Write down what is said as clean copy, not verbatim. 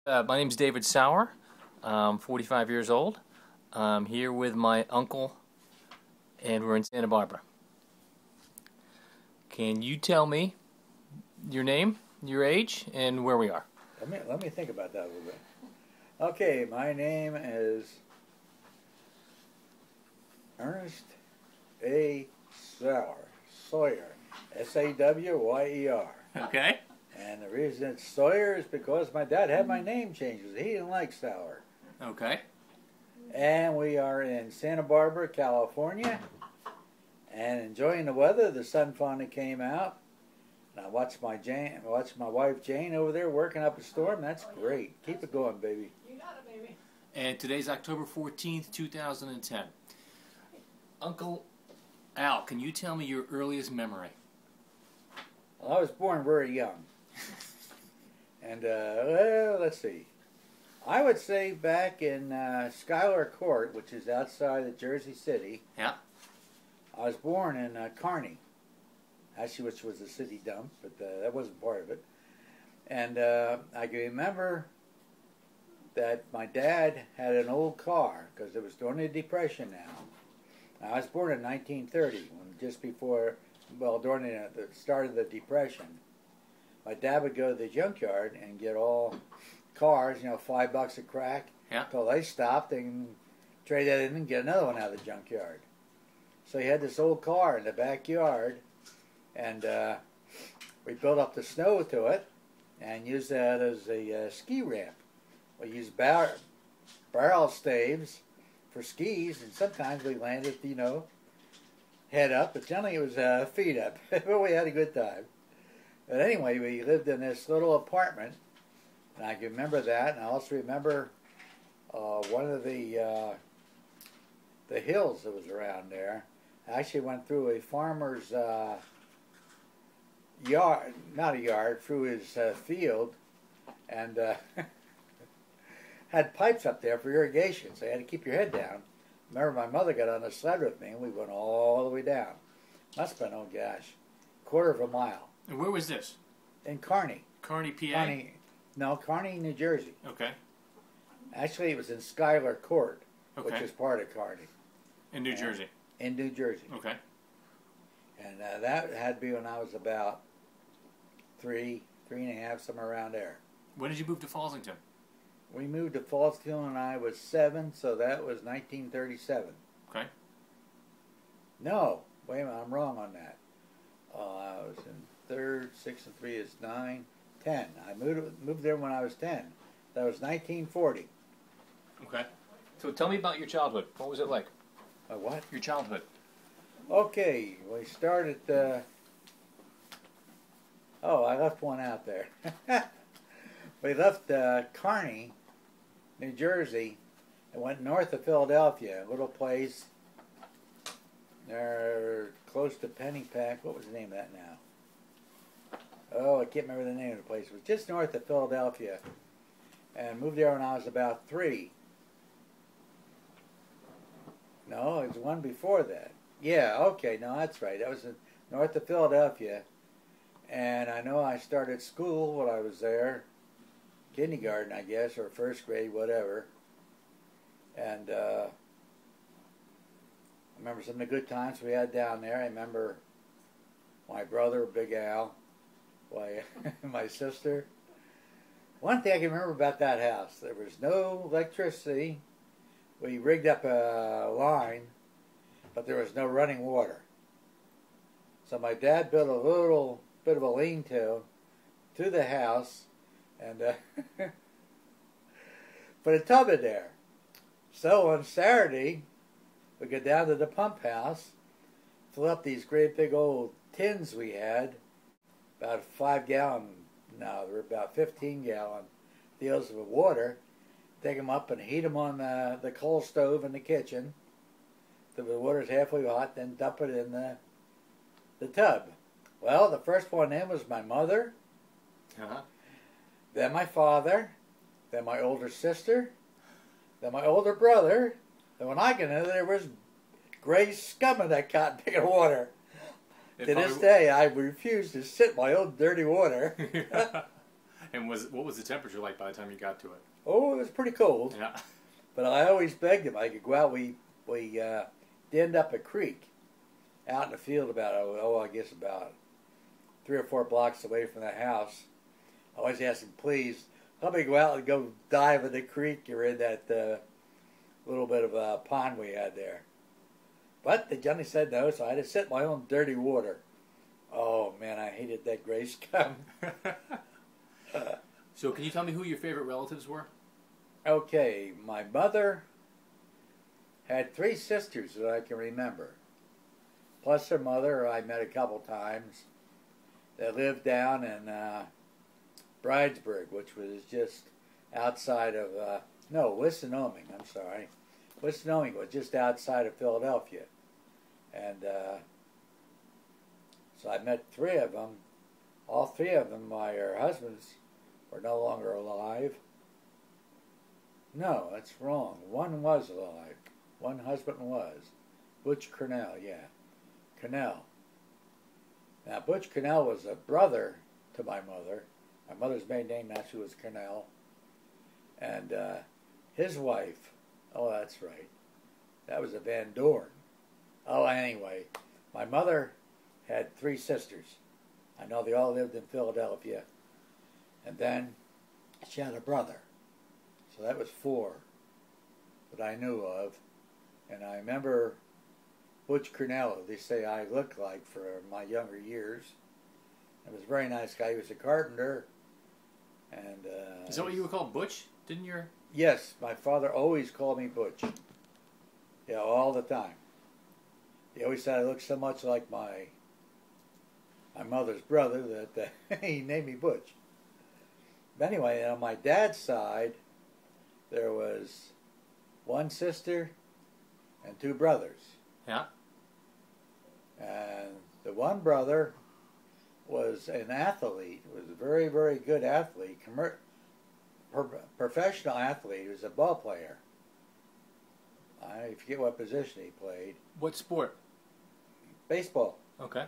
My name's David Sauer. I'm 45 years old. I'm here with my uncle, and we're in Santa Barbara. Can you tell me your name, your age, and where we are? Let me think about that a little bit. Okay, my name is Ernest A. Sawyer, Sawyer. Okay. And the reason it's Sawyer is because my dad had my name changed. He didn't like Sauer. Okay. And we are in Santa Barbara, California, and enjoying the weather. The sun finally came out. And I watched my wife Jane over there working up a storm. That's great. Keep it going, baby. You got it, baby. And today's October 14th, 2010. Uncle Al, can you tell me your earliest memory? Well, I was born very young. And, well, let's see. I would say back in Schuyler Court, which is outside of Jersey City. Yeah. I was born in Kearney, actually, which was a city dump, but that wasn't part of it. And I can remember that my dad had an old car, because it was during the Depression now. I was born in 1930, just before, well, during the start of the Depression. My dad would go to the junkyard and get all cars, $5 a crack, until they stopped and trade that in and get another one out of the junkyard. So he had this old car in the backyard, and we built up the snow to it and used that as a ski ramp. We used barrel staves for skis, and sometimes we landed, head up, but generally it was feet up. But we had a good time. But anyway, we lived in this little apartment, and I can remember that, and I also remember one of the hills that was around there. I actually went through a farmer's yard, not a yard, through his field, and had pipes up there for irrigation, so you had to keep your head down. Remember, my mother got on the sled with me, and we went all the way down. Must have been, oh gosh, quarter of a mile. And where was this? In Kearney. Kearney, PA? Kearney, New Jersey. Okay. Actually, it was in Schuyler Court, Okay. which is part of Kearney. In New Jersey? In New Jersey. Okay. And that had to be when I was about three and a half, somewhere around there. When did you move to Fallsington? We moved to Fallsington when I was 7, so that was 1937. Okay. No, wait a minute, I'm wrong on that. I was in 3rd, 6 and 3 is 9, 10. I moved there when I was 10. That was 1940. Okay. So tell me about your childhood. What was it like? What? Your childhood. Okay, we started. Oh, I left one out there. We left Kearney, New Jersey, and went north of Philadelphia, a little place there close to Pennypack. What was the name of that now? Oh, I can't remember the name of the place. It was just north of Philadelphia, and moved there when I was about 3. No, it was one before that. Yeah, okay, no, that's right. That was north of Philadelphia, and I know I started school when I was there, kindergarten, I guess, or 1st grade, whatever. And I remember some of the good times we had down there. I remember my brother, Big Al, my sister. One thing I can remember about that house, there was no electricity. We rigged up a line, but there was no running water. So my dad built a little bit of a lean-to to the house and put a tub in there. So on Saturday, we go down to the pump house, fill up these great big old tins we had, about 5-gallon, no, they were about 15-gallon deals of water, take them up and heat them on the coal stove in the kitchen. The water's halfway hot, then dump it in the tub. Well, the first one in was my mother, then my father, then my older sister, then my older brother. And when I got in there was gray scum in that cotton thing of water. To this day, I refuse to sit in my own dirty water. And what was the temperature like by the time you got to it? Oh, it was pretty cold. Yeah. But I always begged him I could go out. We dimmed up a creek out in the field about, I guess about 3 or 4 blocks away from the house. I always asked him, please, let me go out and go dive in the creek or in that little bit of a pond we had there. But the Johnny said no, so I had to sit in my own dirty water. Oh, man, I hated that gray scum. So can you tell me who your favorite relatives were? Okay, my mother had 3 sisters that I can remember. Plus her mother, I met a couple times. They lived down in Bridesburg, which was just outside of, Wissinoming, I'm sorry. Wissinoming was just outside of Philadelphia. And so I met 3 of them. All 3 of them, my husbands, were no longer alive. No, that's wrong. One was alive. One husband was. Butch Cornell, yeah. Cornell. Now, Butch Cornell was a brother to my mother. My mother's maiden name actually was Cornell. And his wife, oh, that's right. That was a Van Dorn. Oh, anyway, my mother had 3 sisters. I know they all lived in Philadelphia. And then she had a brother. So that was 4 that I knew of. And I remember Butch Cornell, they say I looked like for my younger years. He was a very nice guy. He was a carpenter. And is that what you were called, Butch? Didn't your... Yes, my father always called me Butch. Yeah, all the time. He always said I looked so much like my mother's brother that he named me Butch. But anyway, on my dad's side, there was 1 sister and 2 brothers. Yeah. And the one brother was an athlete, was a very, very good athlete, professional athlete. He was a ball player. I forget what position he played. What sport? Baseball. Okay.